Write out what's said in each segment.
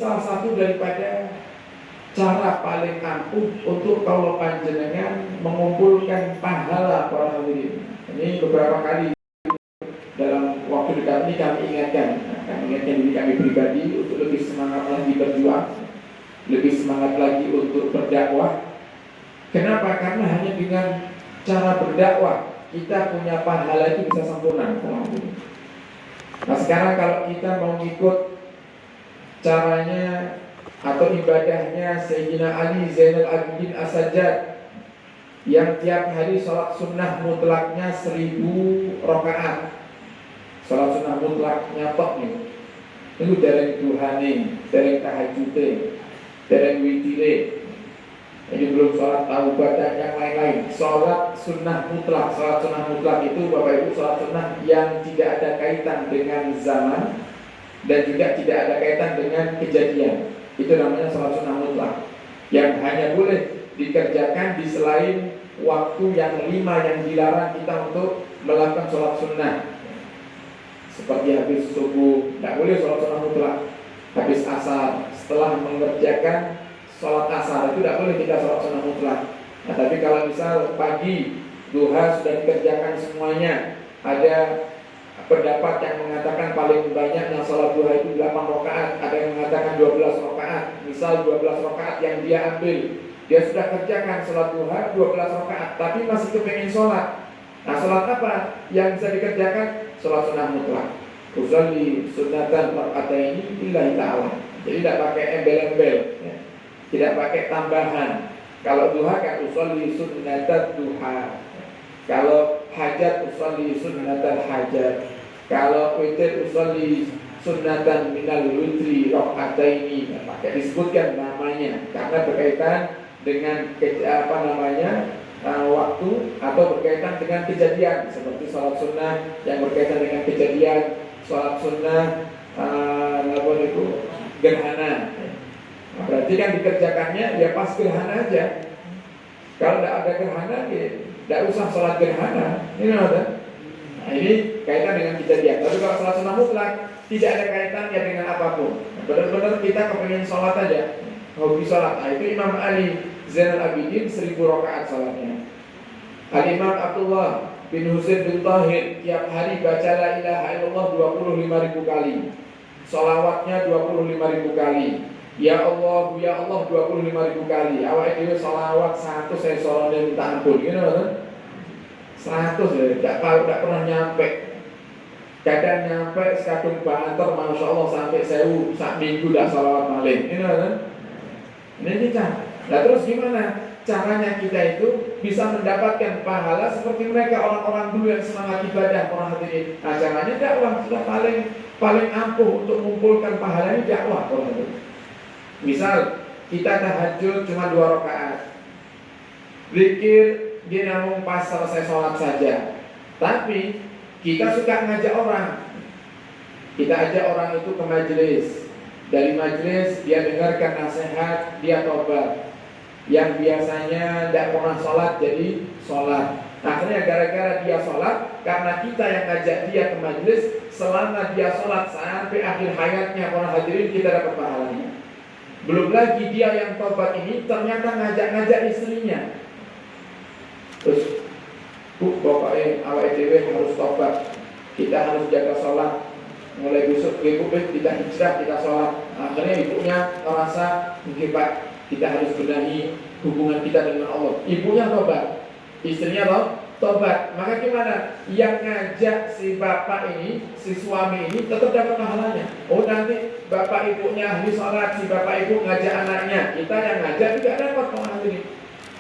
salah satu daripada cara paling ampuh untuk kalau panjenengan mengumpulkan pahala para hadirin. Ini beberapa kali dalam waktu dekat ini kami ingatkan diri kami pribadi untuk lebih semangat lagi berjuang, lebih semangat lagi untuk berdakwah. Kenapa? Karena hanya dengan cara berdakwah kita punya pahala itu bisa sempurna. Nah sekarang kalau kita mau ikut caranya atau ibadahnya Sayyidina Ali Zainal Abidin As-Sajjad yang tiap hari sholat sunnah mutlaknya 1000 rakaat, sholat sunnah mutlaknya tok nih, itu dereng duhane, dereng tahajute, dereng witire. Ini belum sholat taubat dan yang lain-lain. Sholat sunnah mutlak. Sholat sunnah mutlak itu Bapak Ibu sholat sunnah yang tidak ada kaitan dengan zaman dan juga tidak ada kaitan dengan kejadian. Itu namanya sholat sunnah mutlak, yang hanya boleh dikerjakan di selain waktu yang 5 yang dilarang kita untuk melakukan sholat sunnah. Seperti habis subuh, tidak boleh sholat sunnah mutlak. Habis asar, setelah mengerjakan sholat asar itu tidak boleh kita sholat sunnah mutlak. Nah, tapi kalau misal pagi duha sudah dikerjakan semuanya, ada pendapat yang mengatakan paling banyaknya sholat duha itu 8 rakaat, ada yang mengatakan 12 rakaat. Misal 12 rakaat yang dia ambil, dia sudah kerjakan sholat duha 12 rakaat, tapi masih kepengen sholat. Nah, sholat apa yang bisa dikerjakan? Sholat sunnah mutlak. Usolli sunnatan raka'ataini lillahi ta'ala. Jadi tidak pakai embel-embel ya. Tidak pakai tambahan. Kalau duha kan usolli sunnatan duha. Kalau hajat usolli sunnatan hajat. Kalau witir usolli sunnatan minal witri raka'ataini. Nah, pakai disebutkan namanya karena berkaitan dengan waktu atau berkaitan dengan kejadian, seperti sholat sunnah yang berkaitan dengan kejadian, sholat sunnah gerhana. Nah, berarti kan dikerjakannya ya pas gerhana aja. Kalau tidak ada gerhana, ya tidak usah sholat gerhana. Ini ada. Nah, ini kaitan dengan kejadian. Tapi kalau sholat sunnah mutlak tidak ada kaitannya dengan apapun. Benar-benar kita kepengen sholat aja, hobi sholat. Nah, itu Imam Ali Zainal Abidin 1000 rakaat sholatnya. Al-Imam Abdullah bin Husain bin Tahir tiap hari baca la ilaha illallah 25.000 kali. Sholawatnya 25.000 kali. Ya Allah 25.000 kali. Awak itu sholawat 100 saya sholatnya minta ampun. Gitu kan? 100 ya, tidak pernah nyampe. Kadang nyampe sekadung banter, masya Allah sampai 1000 sak minggu dah sholawat malam. Gitu kan? Ini kita. Nah terus gimana caranya kita itu bisa mendapatkan pahala seperti mereka orang-orang dulu yang semangat ibadah para hadirin. Nah caranya dakwah sudah paling ampuh untuk mengumpulkan pahala ini dakwah para hadirin. Misal kita tahajud cuma 2 rakaat, zikir dia namun pas selesai sholat saja. Tapi kita suka ngajak orang, kita ajak orang itu ke majelis. Dari majelis dia dengarkan nasihat, dia tobat. Yang biasanya tidak pernah sholat jadi sholat. Akhirnya gara-gara dia sholat, karena kita yang ngajak dia ke majelis, selama dia sholat sampai akhir hayatnya para hadirin kita dapat pahalanya. Belum lagi dia yang tobat ini ternyata ngajak-ngajak istrinya. Terus pokoknya awal dewe harus tobat, kita harus jaga sholat. Mulai besok kita hijrah, kita sholat. Akhirnya ibunya merasa mungkin Pak, kita harus benahi hubungan kita dengan Allah. Ibunya tobat, istrinya tobat. Maka gimana? Yang ngajak si bapak ini, si suami ini tetap dapat pahalanya. Oh nanti bapak ibunya ahli sholat, si bapak ibu ngajak anaknya, kita yang ngajak juga dapat pahala ini.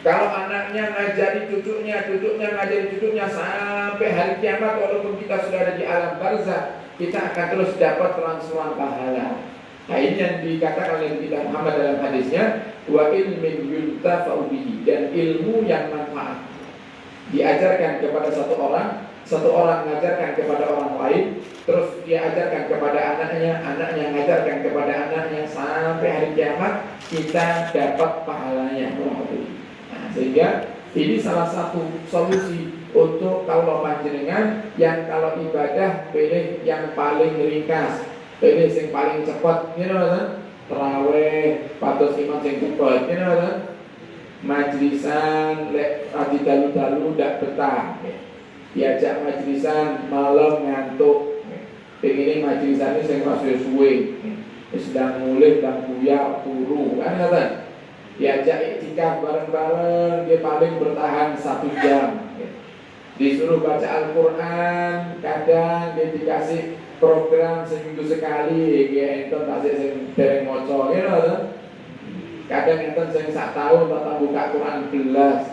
Kalau anaknya ngajari cucunya, cucunya ngajari cucunya sampai hari kiamat, walaupun kita sudah ada di alam barzah, kita akan terus dapat transferan pahala. Nah ini yang dikatakan oleh Nabi Muhammad dalam hadisnya, wa ilmin yuntafa'u bihi, dan ilmu yang manfaat diajarkan kepada satu orang mengajarkan kepada orang lain, terus dia ajarkan kepada anaknya, anaknya mengajarkan kepada anaknya, sampai hari kiamat kita dapat pahalanya. Nah, sehingga ini salah satu solusi untuk kalau panjenengan yang kalau ibadah pilih yang paling ringkas, pilih yang paling cepat, gitu kan? terawih patos imam sing cepet, ini apa? Majlisan lek adi dalu-dalu ndak betah. Diajak majlisan malam ngantuk. Pengen majlisan sing pas suwe. Sedang mulih dan buyar turu kan kata. Diajak iktikaf bareng-bareng dia paling bertahan 1 jam. Disuruh baca Al-Quran, kadang dia dikasih program seminggu sekali, ya enten tasik sing dereng maca, ya lho. Kadang enten sing sak tahun tak buka Quran belas.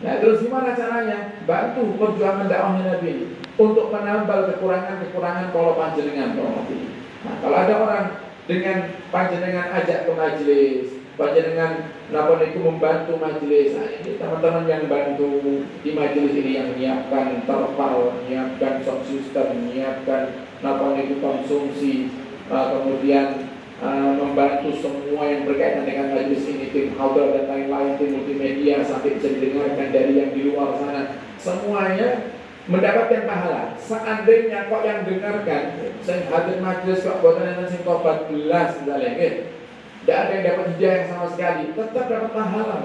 Nah, terus gimana caranya? Bantu perjuangan dakwahnya Nabi untuk menambal kekurangan-kekurangan kalau panjenengan. Nah, kalau ada orang dengan panjenengan ajak ke majelis, panjenengan napa niku membantu majelis. Nah, ini teman-teman yang bantu di majelis ini yang menyiapkan terpal, menyiapkan sound system, menyiapkan napa niku konsumsi, kemudian membantu semua yang berkaitan dengan majelis ini, tim hadir dan lain-lain, tim multimedia sampai bisa didengarkan dari yang di luar sana, semuanya mendapatkan pahala. Seandainya kok yang dengarkan, saya hadir majelis kok buatan yang sing tobat belas misalnya, tidak ada yang dapat hidayah sama sekali, tetap dapat pahala.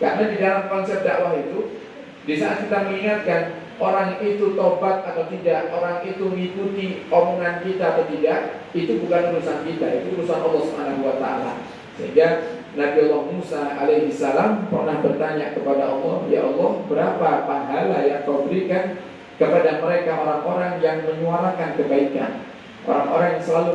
Karena di dalam konsep dakwah itu, di saat kita mengingatkan orang itu tobat atau tidak, orang itu mengikuti omongan kita atau tidak, itu bukan urusan kita, itu urusan Allah Subhanahu wa taala. Sehingga Nabi Allah Musa alaihi salam pernah bertanya kepada Allah, "Ya Allah, berapa pahala yang kau berikan kepada mereka orang-orang yang menyuarakan kebaikan, orang-orang yang selalu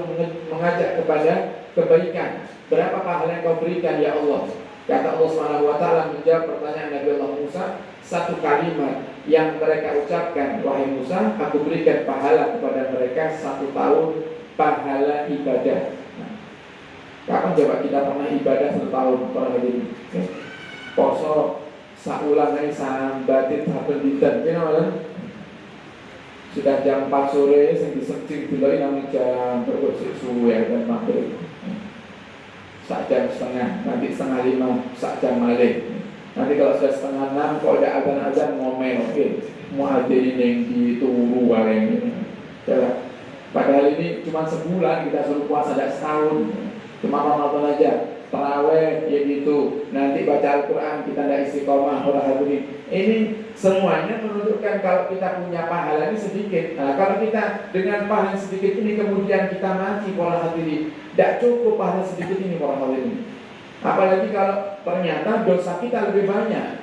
mengajak kepada kebaikan? Berapa pahala yang kau berikan ya Allah?" Kata Allah Subhanahu wa taala menjawab pertanyaan Nabi Allah Musa, satu kalimat yang mereka ucapkan, "Wahai Musa, aku berikan pahala kepada mereka 1 tahun pahala ibadah." Nah, kapan coba kita pernah ibadah 1 tahun pernah ini? Poso saulan ae sambatin satu dinten, sudah jam 4 sore sing disencing diloi nang jam berkursi suwe dan maghrib. 1 jam setengah, nanti 4:30 1 jam malih. Nanti kalau sudah 5:30 kalau ada azan-azan ngomel, oke, muadzin yang dituru bareng. Padahal ini cuma sebulan kita suruh puasa, tidak setahun. Cuma Ramadan aja, taraweh ya gitu. Nanti baca Al-Quran kita tidak istiqomah orang hadirin. Ini semuanya menunjukkan kalau kita punya pahala ini sedikit. Nah, kalau kita dengan pahala sedikit ini kemudian kita mati para hadirin, tidak cukup pahala sedikit ini para hadirin. Apalagi kalau ternyata dosa kita lebih banyak,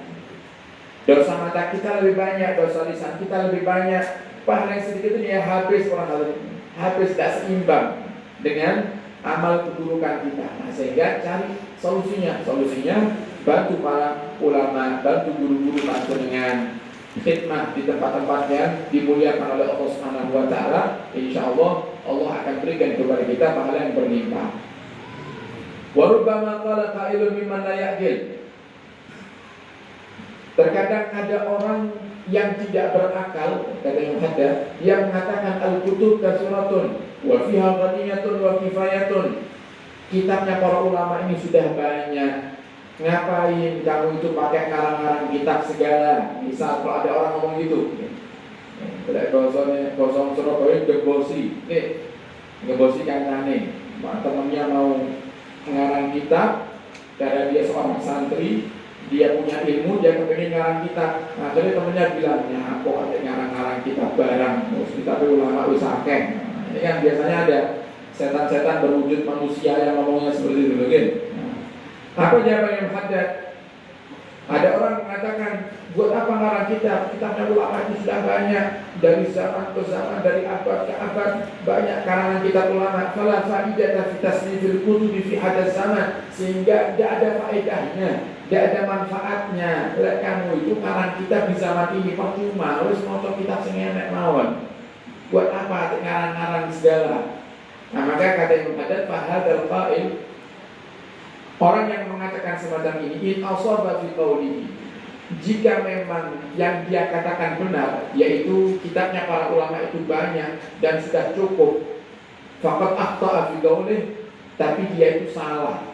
dosa mata kita lebih banyak, dosa lisan kita lebih banyak. Pahala yang sedikit ini ya habis para hadirin, habis, tidak seimbang dengan amal keburukan kita. Nah, sehingga cari solusinya. Solusinya bantu para ulama, bantu guru-guru panjenengan khidmah di tempat-tempat yang dimuliakan oleh Allah Subhanahu wa taala. Insyaallah Allah akan berikan kepada kita pahala yang berlimpah. Wa rubbama qala qailun mimman la ya'qil. Terkadang ada orang yang tidak berakal, kata yang ada, yang mengatakan al-kutub kasuratun wa fiha ghaniyatun wa kifayatun. Kitabnya para ulama ini sudah banyak. Ngapain kamu itu pakai ngarang-ngarang kitab segala? Misal kalau ada orang ngomong gitu, tidak kosong Surabaya gebosi, gebosi kancane, temannya mau mengarang kitab, karena dia seorang santri, dia punya ilmu, dia kepengen ngarang kitab. Nah, jadi temennya bilang, ya aku ada ngarang-ngarang kitab barang, terus kita ulama usakeng. Ini kan biasanya ada setan-setan berwujud manusia yang ngomongnya seperti itu, kan? Apa jawaban yang hadad? Ada orang mengatakan, buat apa ngarang kitab? Kitabnya ulama itu sudah banyak, dari zaman ke zaman, dari abad ke abad, banyak karangan kitab ulama. Fala faidata fi tasnifil kutubi fi hadzal zaman, sehingga tidak ada faedahnya, tidak ada manfaatnya. Lihat kamu itu ngarang kitab di zaman ini percuma, harus maca kitab sing enek mawon. Buat apa ngarang-ngarang segala? Nah, maka kata Ibnu Haddad, fahadzal qail, orang yang mengatakan semacam ini, in asaba fi qawlihi, jika memang yang dia katakan benar, yaitu kitabnya para ulama itu banyak dan sudah cukup, faqad akhta'a fi qawlihi, tapi dia itu salah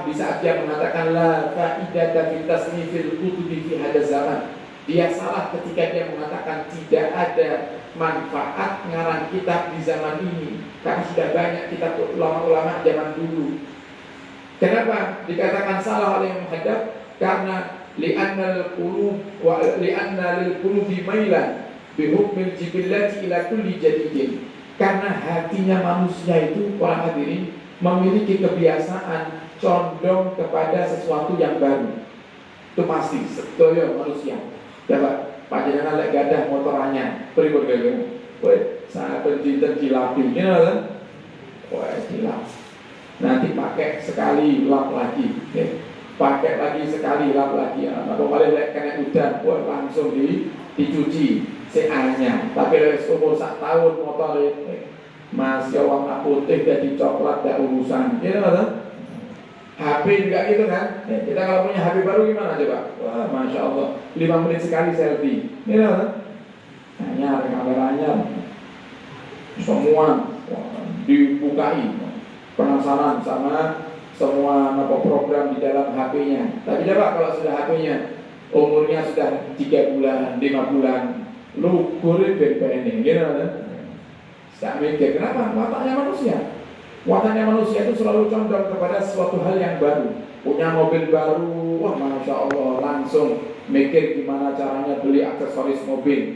di saat dia mengatakan la fa'idata fi tasnifil kutubi fi hadzal zaman. Dia salah ketika dia mengatakan tidak ada manfaat ngarang kitab di zaman ini, karena sudah banyak kitab ulama-ulama zaman dulu. Kenapa dikatakan salah oleh muhaddats? Karena li'annal qulub wa li'anna lil qulubi mailan bi hukmil jibillati ila kulli jadidin. Karena hatinya manusia itu, para hadirin, memiliki kebiasaan condong kepada sesuatu yang baru. Itu pasti, setuju manusia. Coba panjenengan lek gadah motor anyar, pripun kaya? Woi, saya pencinta dilapi, you know, kan? Woi, dilap. Nanti pakai sekali, lap lagi, okay. Pakai lagi sekali, lap lagi. Atau paling lek kena udan, woi langsung dicuci seanya. Tapi lek umur 1 tahun motor masih warna putih jadi coklat, tidak urusan, you know, kan? HP juga gitu kan. Kita kalau punya HP baru gimana coba? Wah, Masya Allah, 5 menit sekali selfie. Ini lah, hanya kameranya semua dibukai. Penasaran sama semua program di dalam HP-nya. Tapi coba kalau sudah HP-nya umurnya sudah 3 bulan, 5 bulan, lu kurit BPN gitu kan? Tak mikir kenapa? Wataknya manusia. Wataknya manusia itu selalu condong kepada suatu hal yang baru. Punya mobil baru, wah Masya Allah, langsung mikir gimana caranya beli aksesoris mobil.